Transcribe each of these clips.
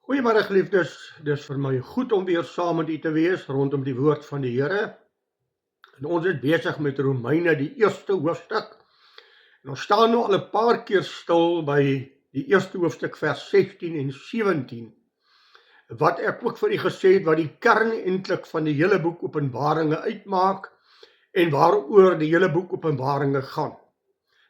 Goeiemôre geliefdes, dis vir my goed om weer saam met u te wees rondom die woord van die Here. En ons is besig met Romeine, die eerste hoofstuk. En ons staan nou al 'n paar keer stil by die eerste hoofstuk vers 16 en 17. Wat ek ook vir u gesê het wat die kern eintlik van die hele boek Openbaringe uitmaak en waaroor die hele boek Openbaringe gaan.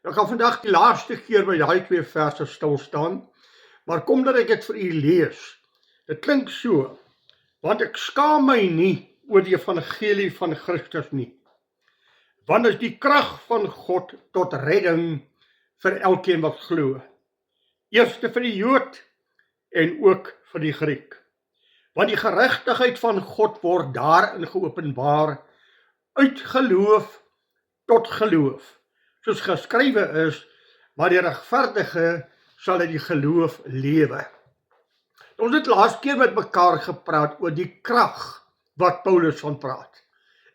Ek gaan vandag die laaste keer by daai twee verse stil staan. Maar kom dat ek dit vir u lees. Dit klink so, want ek skaam my nie oor die evangelie van Christus nie. Want is die krag van God tot redding vir elkeen wat glo. Eerste vir die Jood en ook vir die Griek. Want die geregtigheid van God word daarin geopenbaar uit geloof tot geloof. Soos geskrywe is, maar die regverdige sal uit die geloof lewe. Ons het laas keer met mekaar gepraat oor die krag wat Paulus van praat.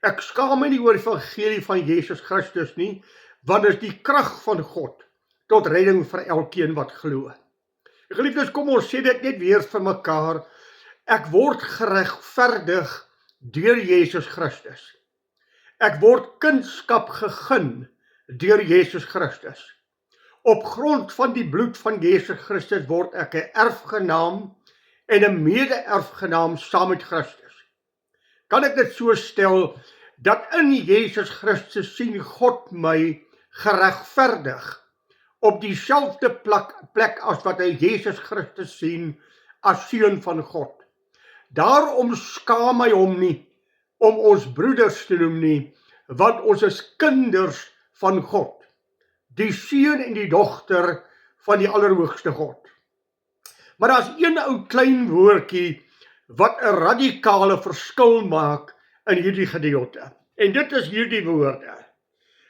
Ek skaam my nie oor die evangelie van Jesus Christus nie, want is die krag van God tot redding vir elkeen wat glo. Geliefdes, kom ons sê dit net weer vir mekaar. Ek word geregverdig deur Jesus Christus. Ek word kindskap gegee deur Jesus Christus. Op grond van die bloed van Jesus Christus word ek 'n erfgenaam en 'n mede-erfgenaam saam met Christus. Kan ek dit so stel, dat in Jesus Christus sien God my geregverdig op dieselfde plek as wat hy Jesus Christus sien as seun van God. Daarom skaam hy hom nie om ons broeders te noem nie, want ons is kinders van God. Die seun en die dogter van die Allerhoogste God. Maar daar's een ou klein woordjie wat 'n radikale verskil maak in hierdie gedeelte. En dit is hierdie woorde.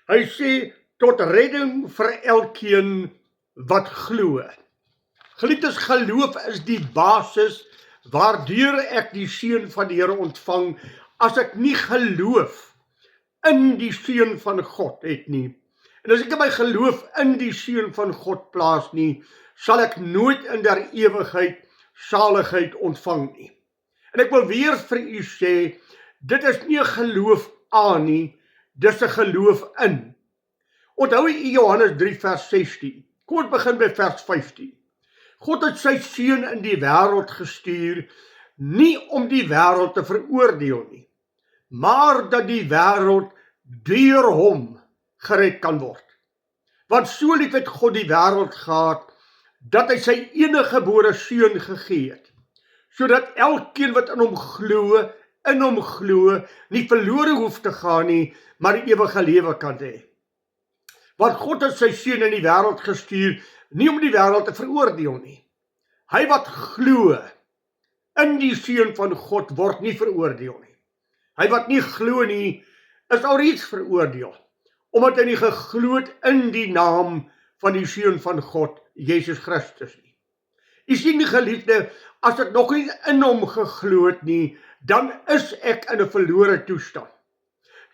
Hy sê tot redding vir elkeen wat glo. Geliefdes, geloof is die basis waardeur ek die seun van die Here ontvang. As ek nie geloof in die seun van God het nie, en as ek my geloof in die seun van God plaas nie, sal ek nooit in der ewigheid saligheid ontvang nie. En ek wil weer vir u sê, dit is nie 'n geloof aan nie, dis 'n geloof in. Onthou u Johannes 3 vers 16. Kom ons begin by vers 15. God het sy seun in die wêreld gestuur, nie om die wêreld te veroordeel nie, maar dat die wêreld deur hom gered kan word. Want so lief het God die wêreld gehad, dat hy sy eniggebore seun gegee het, sodat elkeen wat in hom glo, nie verlore hoef te gaan nie, maar die ewige lewe kan hê. Want God het sy seun in die wêreld gestuur, nie om die wêreld te veroordeel nie. Hy wat glo in die seun van God word nie veroordeel nie. Hy wat nie glo nie, is alreeds veroordeel, omdat hy nie geglo het in die naam van die seun van God, Jesus Christus nie. U sien die geliefde, as ek nog nie in hom geglo het nie, dan is ek in 'n verlore toestand.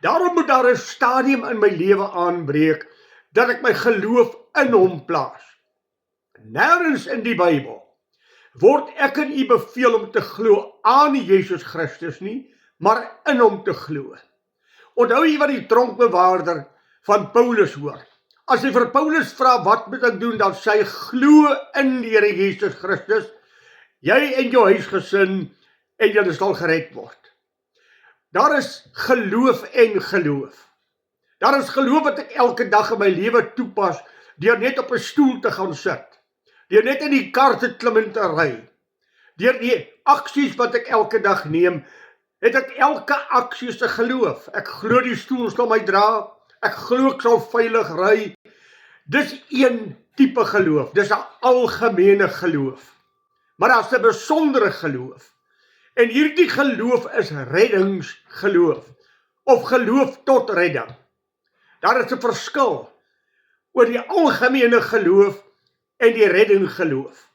Daarom moet daar 'n stadium in my lewe aanbreek, dat ek my geloof in hom plaas. Nêrens in die Bybel word ek en u beveel om te glo aan Jesus Christus nie, maar in hom te glo. Onthou jy wat die tronkbewaarder van Paulus hoor? As hy vir Paulus vra wat moet ek doen, dan sê hy glo in die Here Jesus Christus, jy en jou huisgesin, en jy sal gered word. Daar is geloof en geloof. Daar is geloof wat ek elke dag in my lewe toepas, deur net op 'n stoel te gaan sit, deur net in die kar te klim en te ry, deur die aksies wat ek elke dag neem, het ek elke aksie se geloof. Ek glo die stoel sal my dra, ek glo ek sal veilig ry. Dis een tipe geloof, dis 'n algemene geloof. Maar daar's 'n besondere geloof. En hierdie geloof is reddingsgeloof, of geloof tot redding. Daar is 'n verskil oor die algemene geloof en die reddinggeloof.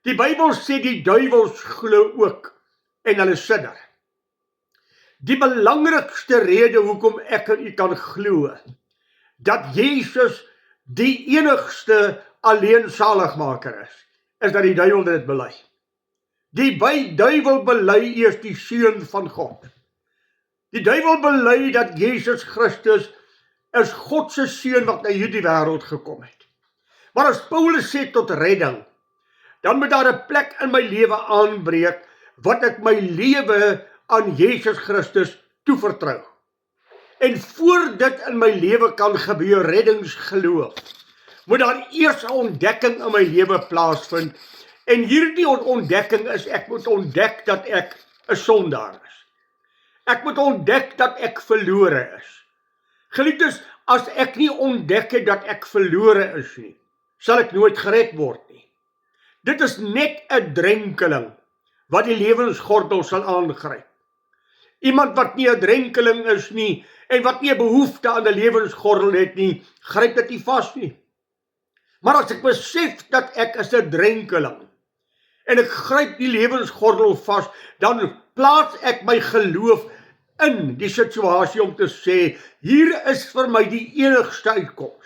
Die Bybel sê die duiwels glo ook, en hulle sidder. Die belangrikste rede hoekom ek en u kan glo, dat Jesus die enigste alleen saligmaker is dat die duiwel dit bely. Die duiwel bely is die seun van God. Die duiwel bely dat Jesus Christus is God se seun wat na hierdie wêreld gekom het. Maar as Paulus sê tot redding, dan moet daar 'n plek in my lewe aanbreek wat ek my lewe aan Jesus Christus toevertrou. En voor dit in my lewe kan gebeur, reddingsgeloof, moet daar eers 'n ontdekking in my lewe plaasvind. En hierdie ontdekking is, ek moet ontdek dat ek 'n sondaar is. Ek moet ontdek dat ek verlore is. Geliefdes, as ek nie ontdek het dat ek verlore is nie, sal ek nooit gered word nie. Dit is net 'n drenkeling wat die lewensgordel sal aangryp. Iemand wat nie 'n drenkeling is nie, en wat nie 'n behoefte aan 'n lewensgordel het nie, gryp dit nie vas nie. Maar as ek besef dat ek is 'n drenkeling, en ek gryp die lewensgordel vas, dan plaas ek my geloof in die situasie om te sê, hier is vir my die enigste uitkoms.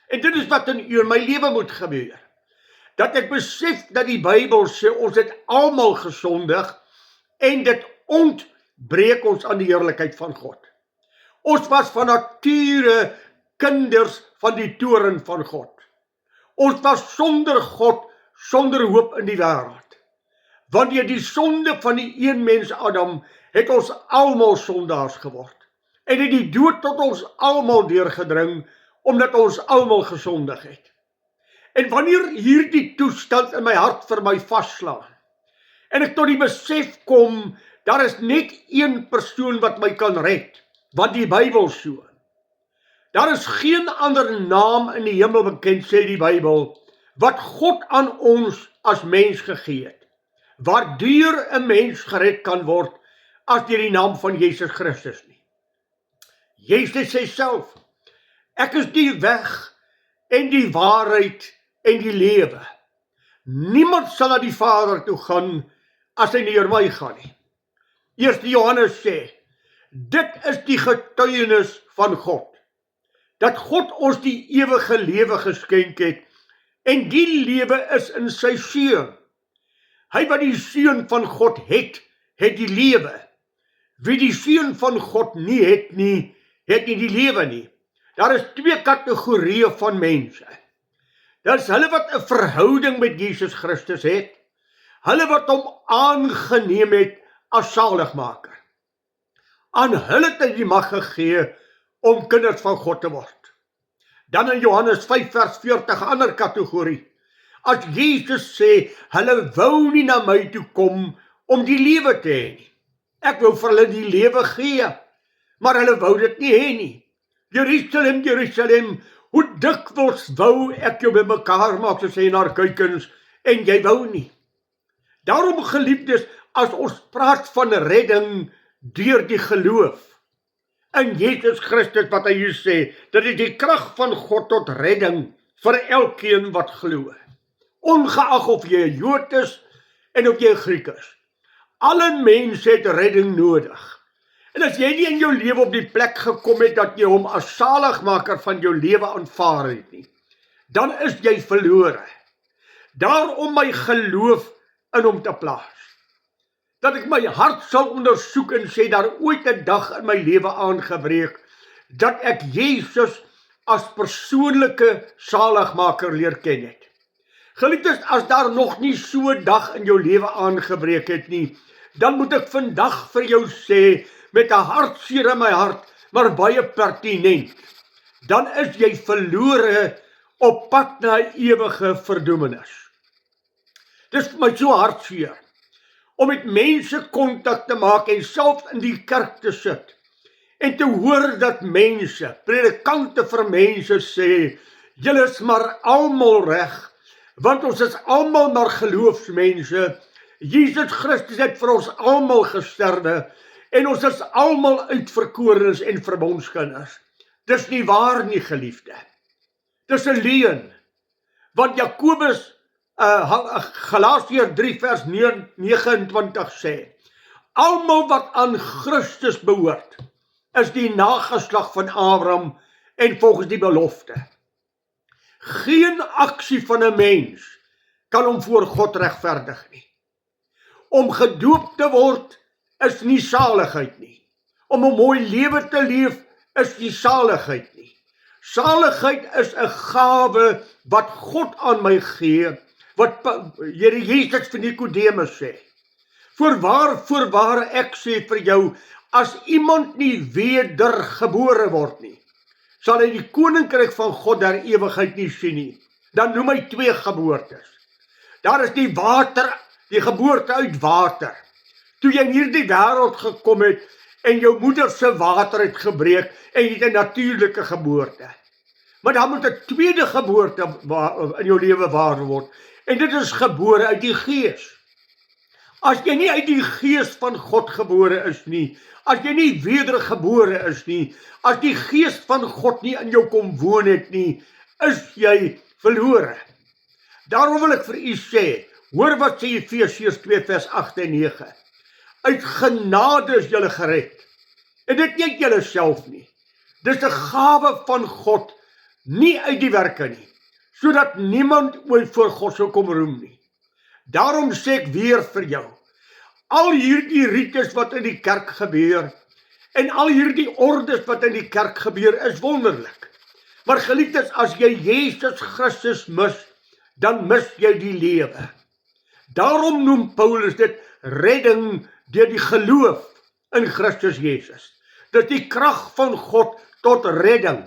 En dit is wat in my lewe moet gebeur. Dat ek besef dat die Bybel sê, ons het almal gesondig, en dit ontbreek ons aan die heerlikheid van God. Ons was van nature kinders van die toorn van God. Ons was sonder God, sonder hoop in die wêreld. Wanneer die sonde van die een mens Adam, het ons almal sondaars geword. En het die dood tot ons almal deurgedring, omdat ons almal gesondig het. En wanneer hierdie toestand in my hart vir my vaslaan, en ek tot die besef kom, daar is net een persoon wat my kan red, wat die Bybel so. Daar is geen ander naam in die hemel bekend, sê die Bybel, wat God aan ons as mens gegee het, waardeur 'n mens gered kan word, as deur die naam van Jesus Christus nie. Jesus sê self, ek is die weg en die waarheid en die lewe. Niemand sal na die Vader toe gaan, as hy nie deur my gaan nie. 1 Johannes sê, dit is die getuienis van God, dat God ons die ewige lewe geskenk het, en die lewe is in sy seun. Hy wat die seun van God het die lewe. Wie die seun van God nie het nie die lewe nie. Daar is twee kategorieë van mense. Dit is hulle wat 'n verhouding met Jesus Christus het, hulle wat hom aangeneem het as saligmaker. Aan hulle het hy die mag gegee om kinders van God te word. Dan in Johannes 5 vers 40, 'n ander kategorie. As Jesus sê, hulle wou nie na my toe kom om die lewe te hê nie. Ek wou vir hulle die lewe gee, maar hulle wou dit nie hê nie. Jerusalem, Jerusalem, hoe dikwels wou ek jou bymekaar maak, soos hy na kuikens, en jy wou nie. Daarom, geliefdes, as ons praat van redding deur die geloof in Jesus Christus, wat hy hier sê, dat is die krag van God tot redding vir elkeen wat glo. Ongeag of jy 'n Jood is en of jy 'n Griek is. Alle mense het redding nodig. En as jy nie in jou lewe op die plek gekom het dat jy hom as saligmaker van jou lewe aanvaar het nie, dan is jy verlore. Daarom my geloof in hom te plaas. Dat ek my hart sal ondersoek en sê, daar ooit 'n dag in my lewe aangebreek, dat ek Jesus as persoonlike saligmaker leer ken het. Geliefdes, as daar nog nie so 'n dag in jou lewe aangebreek het nie, dan moet ek vandag vir jou sê, met 'n hartseer in my hart, maar baie pertinent, dan is jy verlore op pad na 'n ewige verdoemenis. Dis vir my so hartseer, om met mense kontak te maak en self in die kerk te sit, en te hoor dat mense, predikante vir mense sê, julle is maar almal reg, want ons is almal maar geloofsmense, Jesus Christus het vir ons almal gesterwe, en ons is almal uitverkorenes en verbondskinders. Dis nie waar nie, geliefde. Dis 'n leuen. Want Jakobus, Galasiërs 3 vers 29 sê, almal wat aan Christus behoort, is die nageslag van Abraham en volgens die belofte. Geen aksie van 'n mens kan hom voor God regverdig nie. Om gedoop te word is nie saligheid nie. Om 'n mooi lewe te leef is nie saligheid nie. Saligheid is 'n gawe wat God aan my gee, wat Here Jesus vir Nikodemus sê. Voorwaar ek sê vir jou, as iemand nie wedergebore word nie, sal hy die koninkryk van God der ewigheid nie sien nie. Dan noem hy 2 geboortes. Daar is die water, die geboorte uit water. Toe jy in hierdie wêreld gekom het en jou moeder se water het gebreek en jy het 'n natuurlike geboorte. Maar dan moet 'n tweede geboorte in jou lewe waar word. En dit is gebore uit die Gees. As jy nie uit die Gees van God gebore is nie, as jy nie wedergebore is nie, as die Gees van God nie in jou kom woon het nie, is jy verlore. Daarom wil ek vir u sê, hoor wat sê Efesiërs 2 vers 8 en 9. Uit genade is julle gered. En dit nie uit julle self nie. Dis 'n gawe van God, nie uit die werke nie, sodat niemand ooit voor God sou kom roem nie. Daarom sê ek weer vir jou, al hierdie rites wat in die kerk gebeur, en al hierdie ordes wat in die kerk gebeur, is wonderlik. Maar geliefdes, as jy Jesus Christus mis, dan mis jy die lewe. Daarom noem Paulus dit redding deur die geloof in Christus Jesus. Dit is die krag van God tot redding.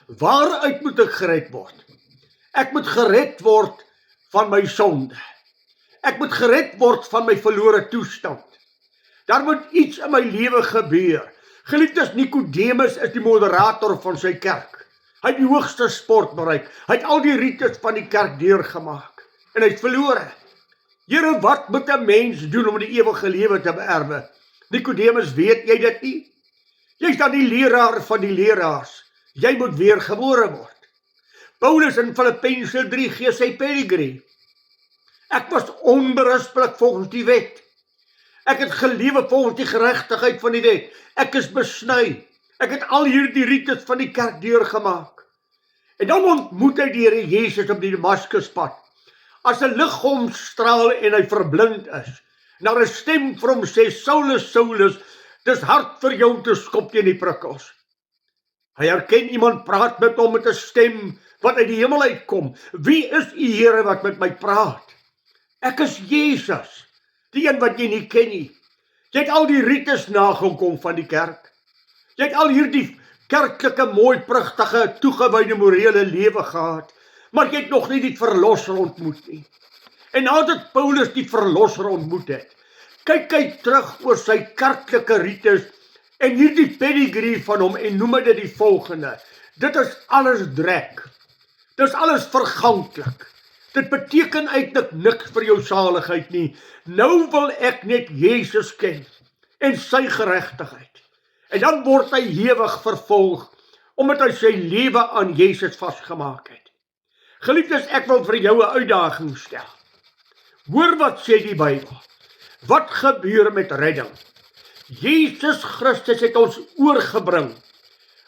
Waaruit moet ek gered word? Ek moet gered word van my sonde. Ek moet gered word van my verlore toestand. Daar moet iets in my lewe gebeur. Geliefdes, Nikodemus is die moderator van sy kerk. Hy het die hoogste sport bereik. Hy het al die rites van die kerk deurgemaak. En hy het verlore. Here, wat moet 'n mens doen om die ewige lewe te beerwe? Nikodemus, weet jy dit nie? Jy's dan die leraar van die leraars. Jy moet weer gebore word. Paulus in Filippense 3 gee sy pedigree. Ek was onberispelik volgens die wet. Ek het gelewe volgens die geregtigheid van die wet. Ek is besny. Ek het al hierdie rites van die kerk deurgemaak. En dan ontmoet hy die Here Jesus op die Damaskuspad. As 'n liggaam straal en hy verblind is. Nou 'n stem vir hom sê, Saulus, Saulus, dis hard vir jou om te skop teen die prikkels. Hy herken iemand praat met hom met 'n stem wat uit die hemel uitkom. Wie is u Here wat met my praat? Ek is Jesus, die een wat jy nie ken nie. Jy het al die rites nagekom van die kerk. Jy het al hierdie kerklike, mooi, pragtige, toegewyde morele lewe gehad, maar jy het nog nie die verlosser ontmoet nie. En nadat Paulus die verlosser ontmoet het, kyk hy terug oor sy kerklike rites en hierdie pedigree van hom en noem dit die volgende. Dit is alles drek. Dit is alles verganklik. Dit beteken eintlik niks vir jou saligheid nie. Nou wil ek net Jesus ken en sy geregtigheid. En dan word hy ewig vervolg, omdat hy sy lewe aan Jesus vasgemaak het. Geliefdes, ek wil vir jou 'n uitdaging stel. Hoor wat sê die Bybel. Wat gebeur met redding? Jesus Christus het ons oorgebring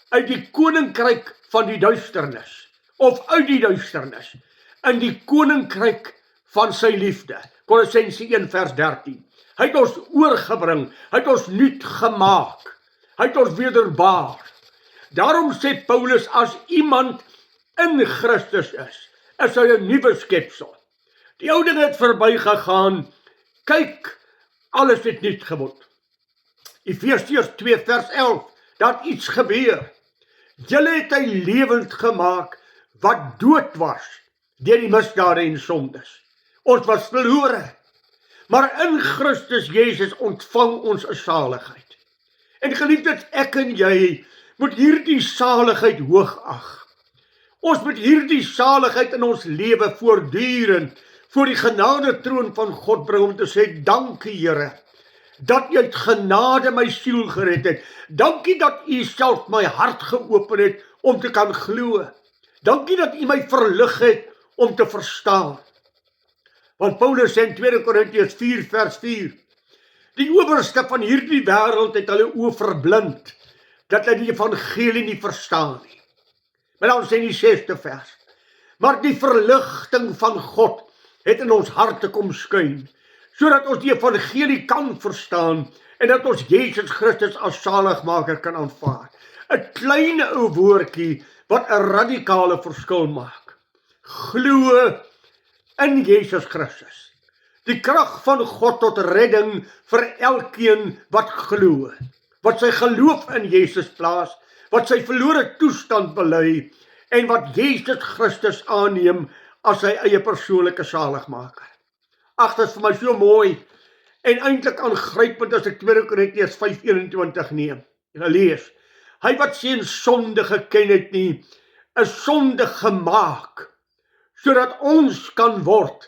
uit die koninkryk van die duisternis, of uit die duisternis, in die koninkryk van sy liefde. Kolossense 1 vers 13. Hy het ons oorgebring, hy het ons nuut gemaak. Hy het ons wederbaar. Daarom sê Paulus, as iemand in Christus is hy 'n nuwe skepsel. Die ou dinge het verbygegaan. Kyk, alles het nuut geword. Efesiërs 2 vers 11. Dat iets gebeur. Julle het hy lewend gemaak wat dood was deur die misdade en sondes. Ons was verlore. Maar in Christus Jesus ontvang ons 'n saligheid. En geliefdes, ek en jy moet hierdie saligheid hoog ag. Ons moet hierdie saligheid in ons lewe voortdurend voor die genade troon van God bring om te sê, dankie Here, dat u uit genade my siel gered het. Dankie dat u self my hart geopen het om te kan glo. Dankie dat u my verlig het om te verstaan. Want Paulus sê in 2 Korintiërs 4 vers 4, die owerste van hierdie wêreld het hulle oë verblind, dat hulle die evangelie nie verstaan nie. Maar dan sê in die 6de vers, maar die verligting van God het in ons harte kom skuin, sodat ons die evangelie kan verstaan en dat ons Jesus Christus as saligmaker kan aanvaar. 'n Klein ou woordjie wat 'n radikale verskil maak. Glo in Jesus Christus. Die krag van God tot redding vir elkeen wat glo, wat sy geloof in Jesus plaas, wat sy verlore toestand bely en wat Jesus Christus aanneem as sy eie persoonlike saligmaker. Ag, dit is vir my so mooi en eintlik aangrypend as ek 2 Korintiërs 5:21 neem en lees. Hy wat geen sonde geken het nie, is sonde gemaak, sodat ons kan word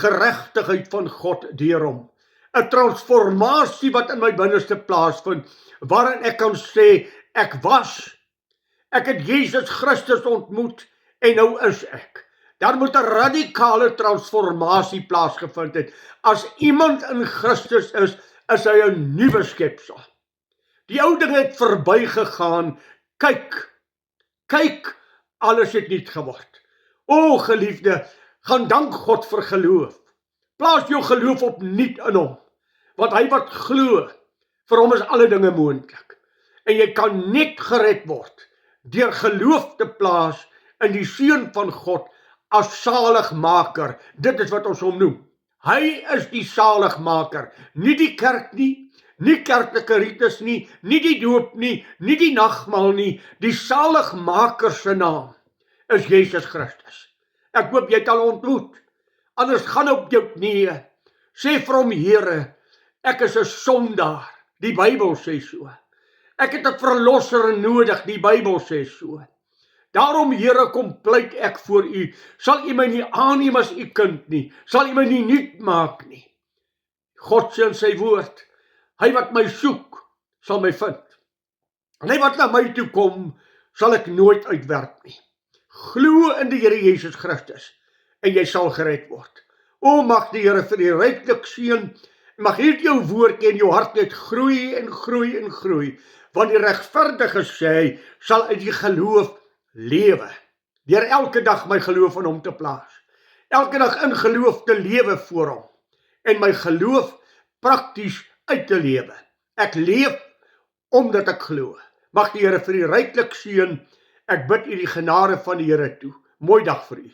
geregtigheid van God deur hom. 'n Transformasie wat in my binneste plaasvind, waarin ek kan sê, ek het Jesus Christus ontmoet en nou is ek. Daar moet 'n radikale transformasie plaasgevind het. As iemand in Christus is hy 'n nuwe skepsel. Die ou dinge het verbygegaan. Kyk, alles het nuut geword. O geliefde, gaan dank God vir geloof. Plaas jou geloof opnuut in hom. Want hy wat glo, vir hom is alle dinge moontlik. En jy kan net gered word deur geloof te plaas in die Seun van God as saligmaker. Dit is wat ons hom noem. Hy is die saligmaker, nie die kerk nie, nie kerklike rites nie, nie die doop nie, nie die nagmaal nie. Die saligmaker se naam is Jesus Christus. Ek hoop jy het al ontmoet. Anders gaan op jou knieë. Sê vir hom, Here, ek is 'n sondaar. Die Bybel sê so. Ek het 'n verlosser nodig. Die Bybel sê so. Daarom, Here, kom pleit ek voor u. Sal u my nie aanneem as u kind nie? Sal u my nie nuut maak nie? God sê in sy woord, hy wat my soek, sal my vind. En hy wat na my toe kom, sal ek nooit uitwerp nie. Glo in die Here Jesus Christus en jy sal gered word. O, mag die Here vir u ryklik seën. Mag hierdie jou woordjie in jou hart net groei en groei en groei. Want die regverdige sê hy, sal uit die geloof lewe. Deur elke dag my geloof in hom te plaas. Elke dag in geloof te lewe voor hom. En my geloof prakties uit te lewe. Ek leef omdat ek glo. Mag die Here vir u ryklik seën. Ek bid u die genade van die Here toe. Mooi dag vir u.